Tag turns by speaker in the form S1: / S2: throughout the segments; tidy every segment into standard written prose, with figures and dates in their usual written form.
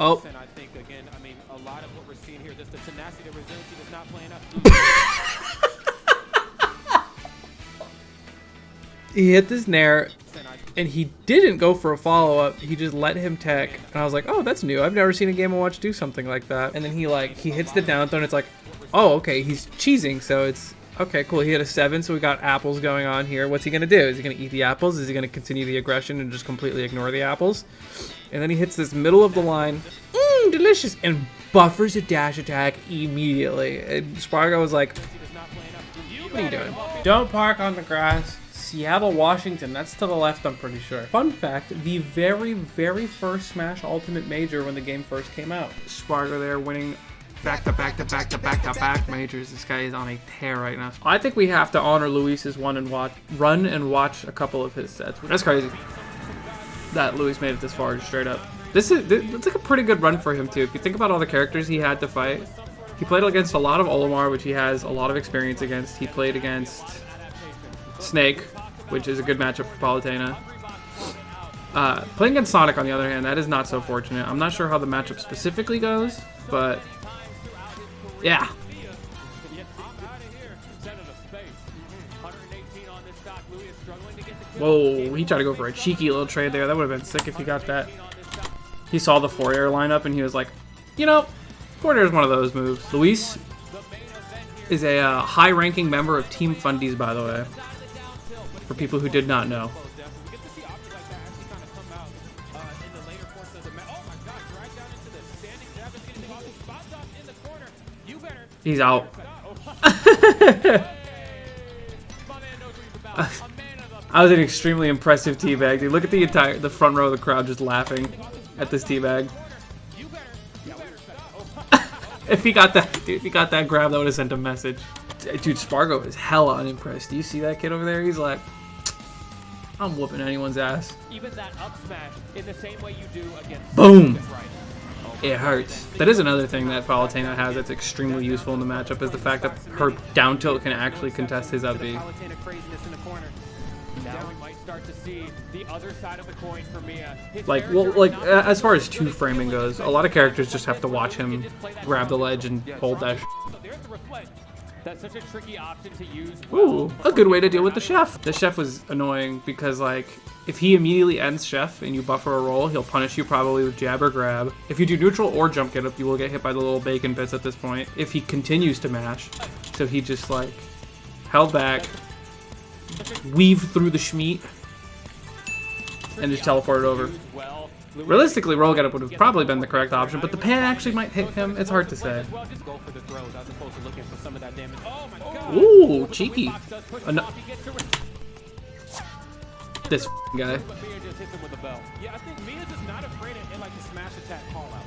S1: Oh.
S2: And I think, again, I mean, a lot of what we're seeing here, just the tenacity, the resiliency that's not playing out.
S1: He hit this nair, and he didn't go for a follow-up. He just let him tech, and I was like, oh, that's new. I've never seen a Game & Watch do something like that. And then he hits the down throw, and it's like, oh, okay, he's cheesing, so it's, okay, cool. He hit a 7, so we got apples going on here. What's he going to do? Is he going to eat the apples? Is he going to continue the aggression and just completely ignore the apples? And then he hits this middle of the line, delicious, and buffers a dash attack immediately. And Spargo was like, what are you doing? Don't park on the grass. Seattle, Washington. That's to the left, I'm pretty sure. Fun fact, the very, very first Smash Ultimate Major when the game first came out. Spargo there winning back-to-back majors. This guy is on a tear right now. I think we have to honor Luis's run and watch a couple of his sets. That's crazy that Luis made it this far, just straight up. It's like a pretty good run for him too. If you think about all the characters he had to fight, he played against a lot of Olimar, which he has a lot of experience against. He played against Snake, which is a good matchup for Palutena. Playing against Sonic, on the other hand, that is not so fortunate. I'm not sure how the matchup specifically goes, but yeah. Whoa, he tried to go for a cheeky little trade there. That would have been sick if he got that. He saw the forward air lineup and he was like, you know, forward air is one of those moves. Luis is a high-ranking member of Team Fundies, by the way, for people who did not know. He's out. I was an extremely impressive teabag, dude. Look at the front row of the crowd just laughing at this teabag. If he got that, dude, if he got that grab, that would have sent a message. Dude, Spargo is hella unimpressed. Do you see that kid over there? He's like, I'm whooping anyone's ass. Even that up smash in the same way you do against. Boom. It hurts. That is another thing that Palutena has that's extremely useful in the matchup, is the fact that her down tilt can actually contest his up B. Now we might start to see the other side of the coin for Miya. As far as two framing goes, a lot of characters just have to watch him grab the ledge and hold that. That's such a tricky option to use. Ooh, a good way to deal with the chef. The chef was annoying because, like, if he immediately ends chef and you buffer a roll, he'll punish you probably with jab or grab. If you do neutral or jump get up, you will get hit by the little bacon bits at this point. If he continues to mash, so he just like held back, weave through the schmeat, and just teleported over. Realistically, roll get up would have probably been the correct option, but the pan actually might hit him. It's hard to say. Ooh, cheeky. This guy. Yeah, I think Mia's just not afraid of like the smash attack call out.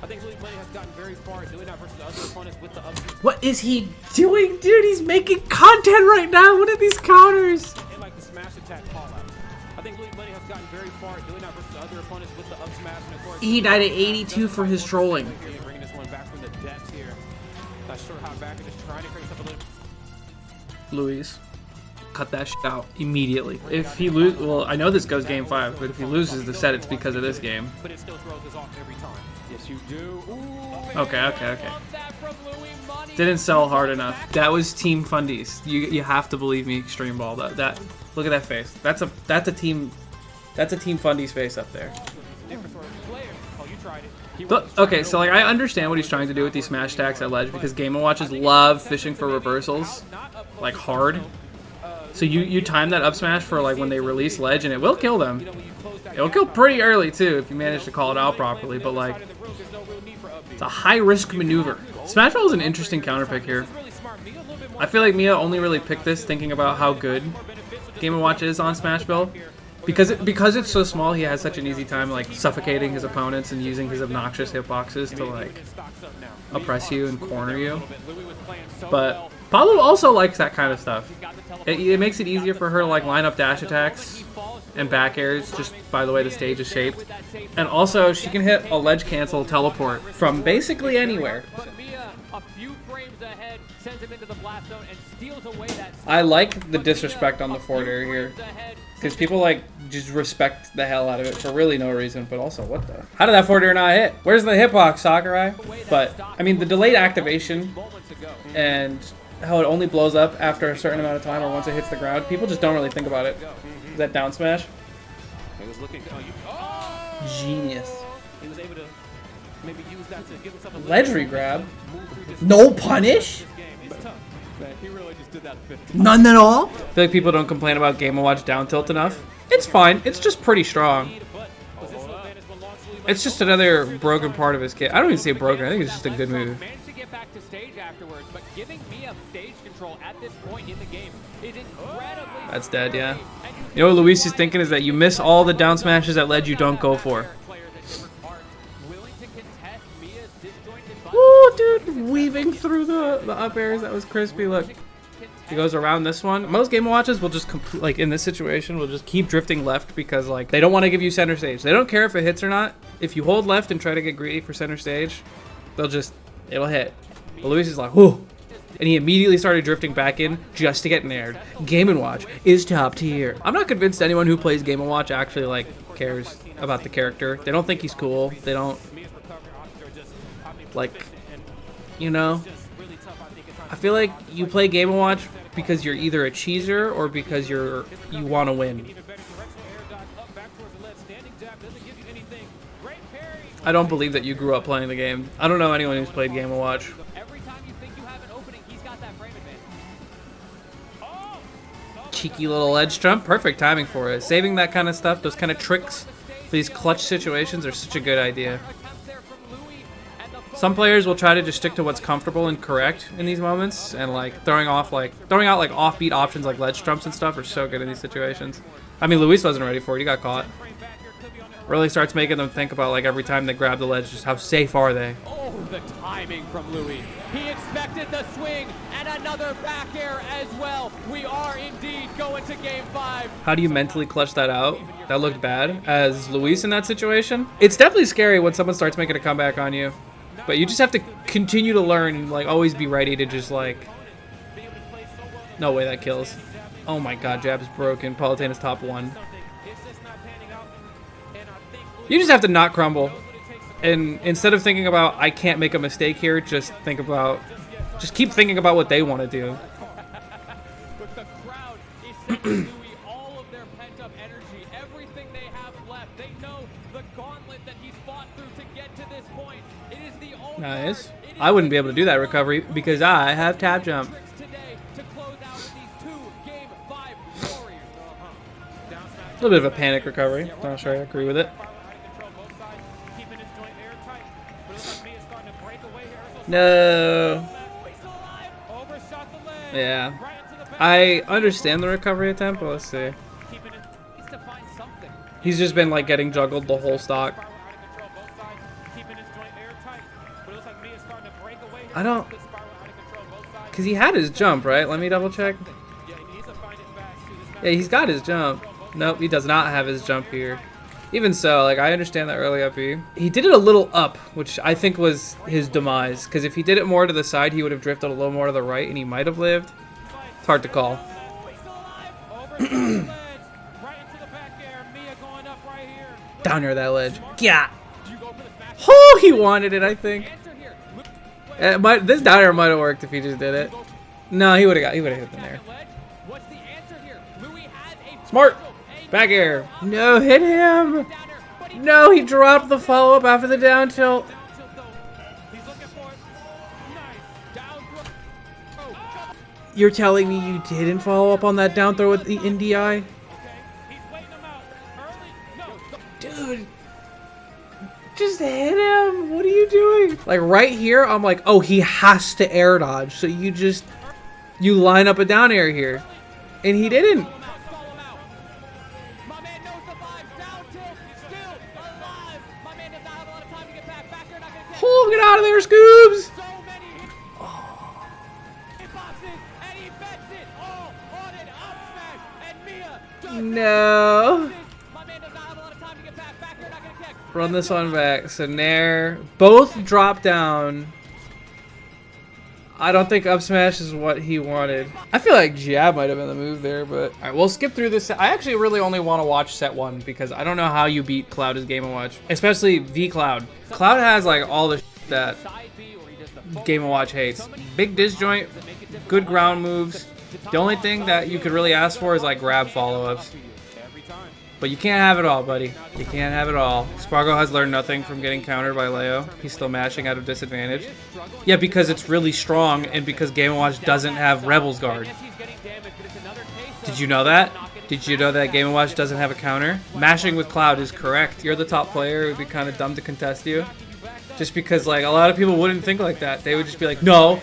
S1: I think Miya has gotten very far doing that versus other opponents with the up. What is he doing, dude? He's making content right now. What are these counters? And like the smash attack call out. I think Miya has gotten very far doing that versus other opponents with the up smash. And of course, he died at 82 for his trolling. Bringing this one back from the depths here. Not sure how back and just trying to create something. Luis. Cut that shit out immediately. If he loses, well, I know this goes game 5, but if he loses the set, it's because of this game. But it still throws us off every time. Yes, you do. Okay. Didn't sell hard enough. That was Team Fundies. You have to believe me, Extreme Ball. That look at that face. That's a Team Fundies face up there. Okay, so like I understand what he's trying to do with these smash attacks at ledge because Game & Watches love fishing for reversals, like hard. So you time that up smash for like when they release ledge, and it will kill them. It will kill pretty early too if you manage to call it out properly, but like it's a high risk maneuver. Smash Ball is an interesting counter pick here. I feel like Miya only really picked this thinking about how good Game & Watch is on Smash Ball. Because it's so small, he has such an easy time like suffocating his opponents and using his obnoxious hitboxes to like oppress you and corner you. But Palu also likes that kind of stuff. It makes it easier for her to like line up dash attacks and back airs just by the way the stage is shaped. And also she can hit a ledge cancel teleport from basically anywhere. I like the disrespect on the forward air here. Because people like
S3: just respect the hell out of it for really no reason, but also, what the? How did that forward air not hit? Where's the hitbox, Sakurai? But, I mean, the delayed activation and how it only blows up after a certain amount of time or once it hits the ground, people just don't really think about it. Is that down smash? Genius.
S2: He was able to maybe use that to give himself a
S3: Ledge regrab? No punish?
S2: He really just did that.
S3: None at all? I feel like people don't complain about Game & Watch down tilt enough. It's fine. It's just pretty strong. It's just another broken part of his kit. I don't even say broken. I think it's just a good move.
S2: Managed to get back to stage afterwards, but giving Miya stage control at this point in the game is incredibly.
S3: That's dead, yeah. You know what Luis is thinking is that you miss all the down smashes that ledge you don't go for. Woo, dude, weaving through the up airs. That was crispy. Look, he goes around this one. Most Game & Watches will just like in this situation will just keep drifting left because like they don't want to give you center stage. They don't care if it hits or not. If you hold left and try to get greedy for center stage, it'll hit. But Luis is like, whoo, and he immediately started drifting back in just to get nared. Game & Watch is top tier. I'm not convinced anyone who plays Game & Watch actually like cares about the character. They don't think he's cool. They don't. Like, you know, I feel like you play Game & Watch because you're either a cheeser or because you want to win. I don't believe that you grew up playing the game. I don't know anyone who's played Game & Watch. Cheeky little edge jump, perfect timing for it. Saving that kind of stuff, those kind of tricks for these clutch situations are such a good idea. Some players will try to just stick to what's comfortable and correct in these moments, and like throwing out like offbeat options like ledge jumps and stuff are so good in these situations. I mean, Luis wasn't ready for it; he got caught. Really starts making them think about like every time they grab the ledge, just how safe are they?
S2: Oh, the timing from Louis. He expected the swing and another back air as well. We are indeed going to game 5.
S3: How do you mentally clutch that out? That looked bad as Luis in that situation. It's definitely scary when someone starts making a comeback on you. But you just have to continue to learn and like always be ready to just like. No way that kills. Oh my god, jab's broken. Palutena's top 1. You just have to not crumble. And instead of thinking about I can't make a mistake here, just keep thinking about what they want to do.
S2: But the crowd is sending Louis all of their pent-up energy, everything they have left. They know the gauntlet that he's fought through to get to this point. It is the only
S3: Nice. I wouldn't be able to do that recovery because I have tap jump. A little bit of a panic recovery. Not sure I agree with it. No. Yeah. I understand the recovery attempt, but let's see. He's just been like getting juggled the whole stock. I don't... Because he had his jump, right? Let me double check. Yeah, he's got his jump. Nope, he does not have his jump here. Even so, like, I understand that early up B. He did it a little up, which I think was his demise. Because if he did it more to the side, he would have drifted a little more to the right, and he might have lived. It's hard to call. Down near that ledge. Yeah. Oh, he wanted it, I think. This down air might have worked if he just did it. No, he would have hit them there. Smart. Back air. No, hit him. No, he dropped the follow-up after the down tilt. You're telling me you didn't follow up on that down throw with the NDI? Dude. Just hit him. What are you doing? Like right here, I'm like, oh, he has to air dodge. So you line up a down air here. And he didn't. Oh, get out of there, Scoobs! Oh. No. Run this one back. So Nair, both drop down. I don't think up smash is what he wanted. I feel like jab might have been the move there, but... Alright, we'll skip through this. I actually really only want to watch set 1 because I don't know how you beat Cloud as Game & Watch. Especially V-Cloud. Cloud has like all the shit that Game & Watch hates. Big disjoint, good ground moves. The only thing that you could really ask for is like grab follow-ups. But you can't have it all, buddy. You can't have it all. Spargo has learned nothing from getting countered by Leo. He's still mashing out of disadvantage. Yeah, because it's really strong and because Game & Watch doesn't have Rebel's Guard. Did you know that? Did you know that Game & Watch doesn't have a counter? Mashing with Cloud is correct. You're the top player. It would be kind of dumb to contest you. Just because, like, a lot of people wouldn't think like that. They would just be like, no,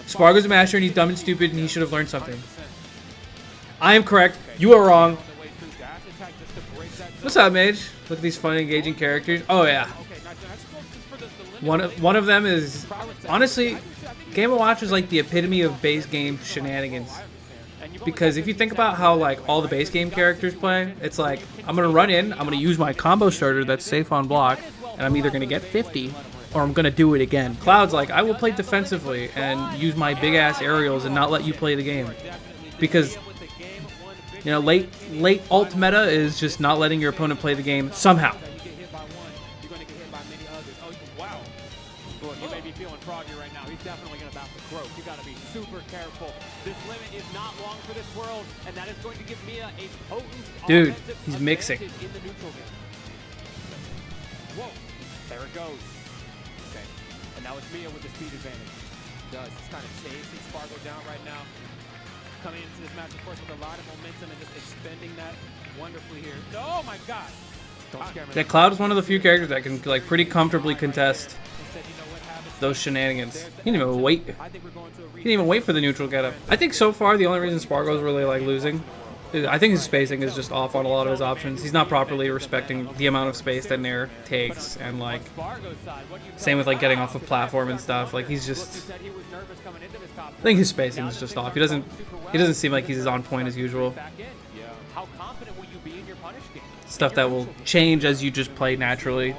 S3: Spargo's a masher and he's dumb and stupid and he should have learned something. I am correct. You are wrong. What's up, Mage? Look at these fun, engaging characters. Oh, yeah. One of them is, honestly, Game & Watch is like the epitome of base game shenanigans. Because if you think about how like all the base game characters play, it's like, I'm going to run in, I'm going to use my combo starter that's safe on block, and I'm either going to get 50, or I'm going to do it again. Cloud's like, I will play defensively and use my big-ass aerials and not let you play the game. Because... you know, late ult meta is just not letting your opponent play the game somehow. Dude, he's mixing.
S2: Whoa, there it goes. Okay, and now it's Miya with the speed advantage. He's kind of chasing Spargo down right now. Coming into this match, of course, with a lot of momentum and just expending that wonderfully here. Oh my God! Don't scare me.
S3: Yeah, Cloud is one of the few characters that can like pretty comfortably contest those shenanigans. He didn't even wait. He didn't even wait for the neutral getup. I think so far the only reason Spargo's really like losing, I think his spacing is just off on a lot of his options. He's not properly respecting the amount of space that Nair takes, and like same with like getting off of platform and stuff. Like he's just, I think his spacing is just off. He doesn't seem like he's as on point as usual. Stuff that will change as you just play naturally.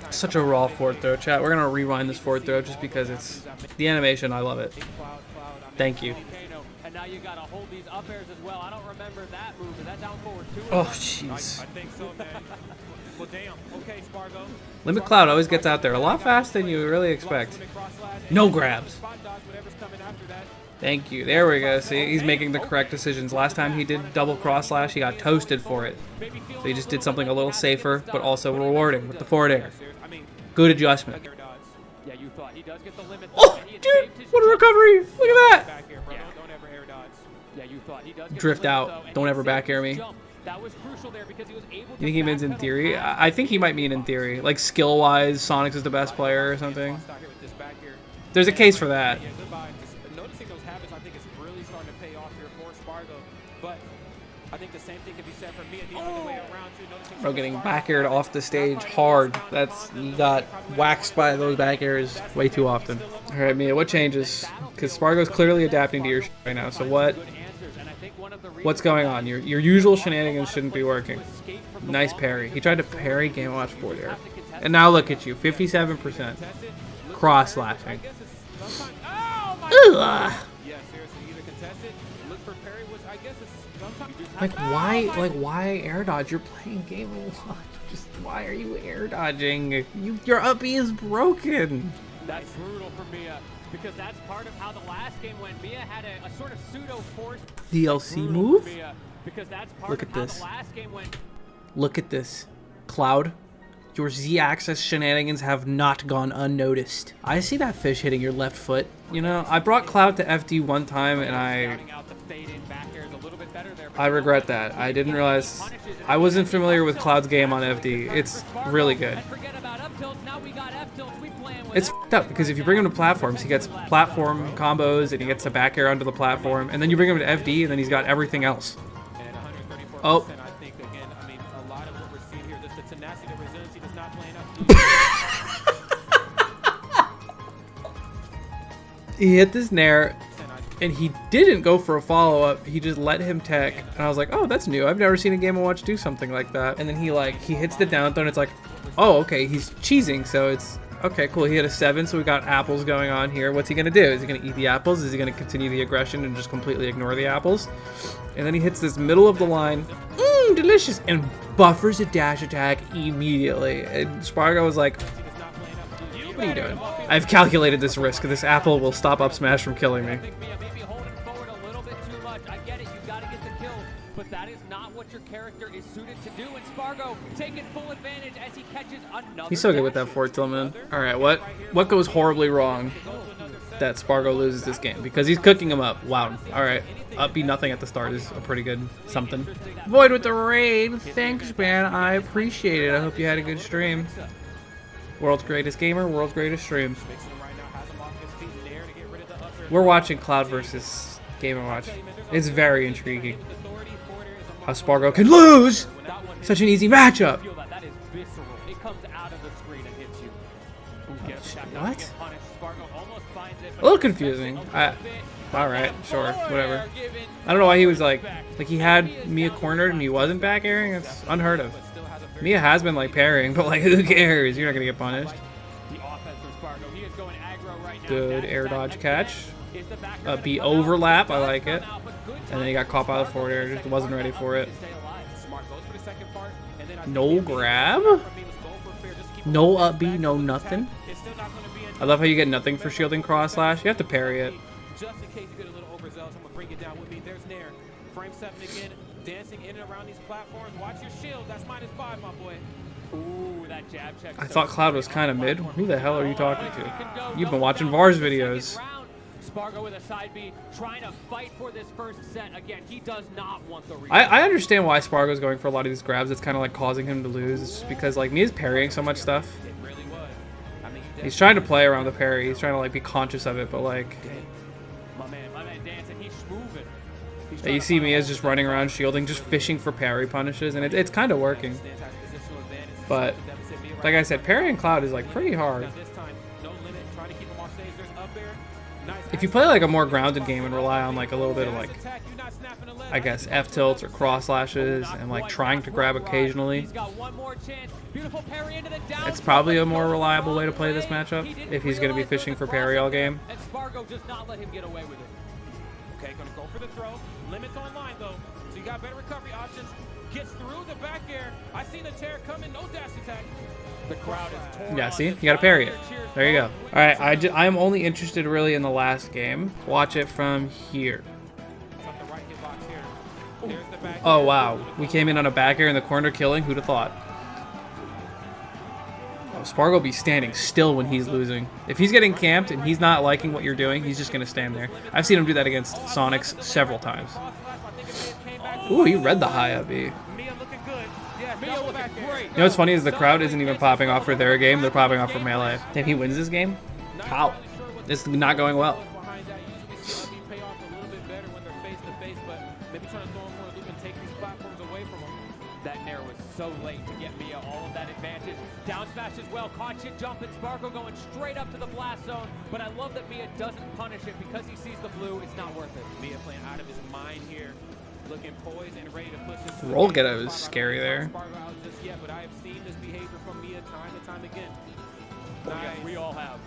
S3: Such a raw forward throw, chat. We're gonna rewind this forward throw just because it's the animation. I love it. Thank you.
S2: And now you gotta hold these up airs as well. I don't remember that move. Is that down forward too?
S3: Oh, jeez.
S2: I think so, man. Well, damn. Okay, Spargo.
S3: Limit Cloud always gets out there a lot faster than you really expect. No grabs. Thank you. There we go. See, he's making the correct decisions. Last time he did double cross slash, he got toasted for it. So he just did something a little safer, but also rewarding with the forward air. Good adjustment. Oh, dude! What a recovery! Look at that! Drift out. Don't ever back air me. You think he means in theory? I think he might mean in theory. Like skill-wise, Sonic is the best player or something. There's a case for that.
S2: Noticing those habits, I think, is really starting to pay off here for Spargo. But I think the same thing can be said for me at the other way around too.
S3: Bro, getting back aired off the stage hard. He got waxed by those back airs way too often. All right, Mia, what changes? Because Spargo's clearly adapting to your shit right now. So what's going on? Your usual shenanigans shouldn't be working. Nice parry. He tried to parry Game & Watch forward air. And now look at you, 57%. Cross slashing. Why air dodge? You're playing Game & Watch. Just why are you air dodging? Your up B is broken.
S2: That's brutal for Miya, because that's part of how the last game went. Miya had a sort of pseudo force
S3: DLC move.
S2: Because that's part
S3: Look
S2: of
S3: at
S2: how
S3: this.
S2: the last game went.
S3: Look at this. Cloud, your Z-axis shenanigans have not gone unnoticed. I see that fish hitting your left foot. You know, I brought Cloud to FD one time and I regret that. I didn't realize, I wasn't familiar with Cloud's game on FD. It's really good. It's f***ed up because if you bring him to platforms, he gets platform combos and he gets a back air onto the platform, and then you bring him to FD and then he's got everything else. Oh. He hit this nair, and he didn't go for a follow-up. He just let him tech, and I was like, oh, that's new. I've never seen a Game & Watch do something like that. And then he hits the down throw, and it's like, oh, okay, he's cheesing, so it's Okay, cool. He had a 7, so we got apples going on here. What's he gonna do? Is he gonna eat the apples? Is he gonna continue the aggression and just completely ignore the apples? And then he hits this middle of the line. Delicious! And buffers a dash attack immediately. And Spargo was like, what are you doing? I've calculated this risk. This apple will stop up smash from killing me.
S2: That is not what your character is suited to do, and Spargo taking full advantage as he catches another.
S3: He's so good with that forward tilt, man. Alright, what goes horribly wrong that Spargo loses this game? Because he's cooking him up. Wow. Alright. Up B nothing at the start is a pretty good something. Void with the raid. Thanks, man. I appreciate it. I hope you had a good stream. World's greatest gamer, world's greatest stream. We're watching Cloud versus Game & Watch. It's very intriguing. How Spargo can lose such an easy matchup. What? A little confusing. Alright, sure, whatever. I don't know why he was like he had Miya cornered and he wasn't back airing. It's unheard of. Miya has been like parrying, but like who cares? You're not gonna get punished. Good air dodge catch. B overlap, I like it. And then he got caught by the forward air, just wasn't ready for it. No grab? No up B, no nothing. I love how you get nothing for shielding cross slash. You have to parry it.
S1: Just in case you get a little overzealous, I'm gonna bring it down with me. There's Nair. Frame 7 again, dancing in and around these platforms. Watch your shield, that's -5, my boy. Ooh, that jab check.
S3: I thought Cloud was kind of mid. Who the hell are you talking to? You've been watching Var's videos.
S2: Spargo with a side B, trying to fight for this first set. Again, he does not want the
S3: I understand why Spargo's going for a lot of these grabs. It's kind of like causing him to lose. It's just because like Mia's parrying so much stuff.
S1: It really was. I mean,
S3: he's trying to play around the parry. He's trying to like be conscious of it, but like
S2: my man dancing, he's moving.
S3: You see Mia's just running around shielding, just fishing for parry punishes, and it's kind of working. But like I said, parrying Cloud is like pretty hard. If you play like a more grounded game and rely on like a little bit of like, I guess, F tilts or cross slashes and like trying to grab occasionally, it's probably a more reliable way to play this matchup if he's going to be fishing for parry all game.
S2: And Spargo does not let him get away with it.
S1: Okay, gonna go for the throw. Limits online though, so you got better recovery options. Gets through the back air. I seen the tear coming, no dash attack. The crowd is torn.
S3: Yeah, see? You gotta parry it. There you go. Alright, I'm only interested really in the last game. Watch it from here. Oh, wow. We came in on a back air in the corner killing. Who'd have thought? Oh, Spargo be standing still when he's losing. If he's getting camped and he's not liking what you're doing, he's just gonna stand there. I've seen him do that against Sonics several times. Ooh, he read the high up B. You know what's funny is the crowd isn't even popping off for their game, they're popping off for Melee. If he wins this game, how? This is not going well.
S2: That Nair was so late to get Miya all of that advantage. Down smash as well, caught shit jumping, Spargo going straight up to the blast zone, but I love that Miya doesn't punish it because he sees the blue, it's not worth it.
S1: Miya playing out of his mind here. Looking poised and ready to push this.
S3: Roll get out was scary there.
S1: But I have seen this behavior from Miya time and time again.
S2: Yes, we all have.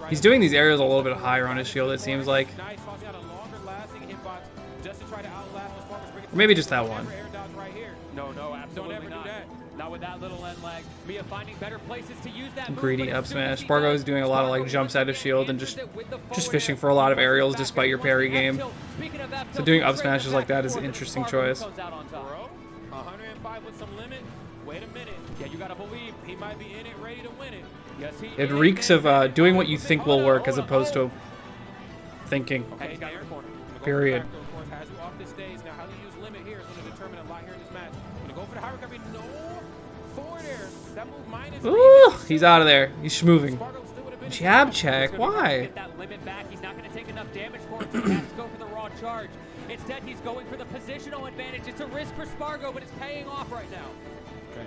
S3: He's doing these aerials a little bit higher on his shield, it seems like. Or maybe just that one.
S2: No, absolutely not. Not with that little end lag. Miya finding better places to use that
S3: greedy up smash. Spargo is doing a lot of like jumps out of shield and just fishing for a lot of aerials despite your parry game. So doing up smashes like that is an interesting choice.
S1: 105 with some limit. Wait a minute.
S2: Yeah, you gotta believe
S1: he might be in it, ready to win it.
S2: Yes,
S3: it reeks of doing what you think will work as opposed to thinking. Period. Ooh, he's out of there. He's schmoving. Jab check? Why?
S2: He's not going to take enough damage for it, so he has to go for the raw charge. Instead, he's going for the positional advantage. It's a risk for Spargo, but it's paying off right now.
S1: Okay.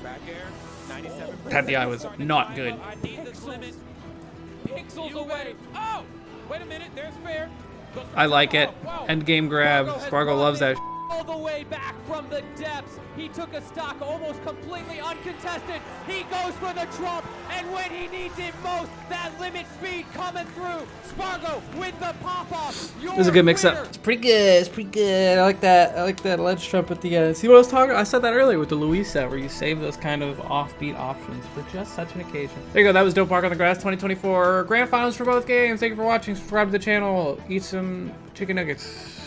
S1: Back air, 97%.
S3: That DI was not good.
S1: I need this limit. Pixels away. Oh! Wait a minute, there's fair.
S3: I like it. End game grab. Spargo loves that.
S2: All the way way back from the depths. He took a stock almost completely uncontested. He goes for the trump, and when he needs it most, that limit speed coming through. Spargo with the pop-off.
S3: This is a good mix-up. It's pretty good. It's pretty good. I like that. I like that ledge trump at the end. See what I was talking? I said that earlier with the Luis set, where you save those kind of offbeat options for just such an occasion. There you go. That was Dope Park on the Grass 2024 grand finals for both games. Thank you for watching. Subscribe to the channel. Eat some chicken nuggets.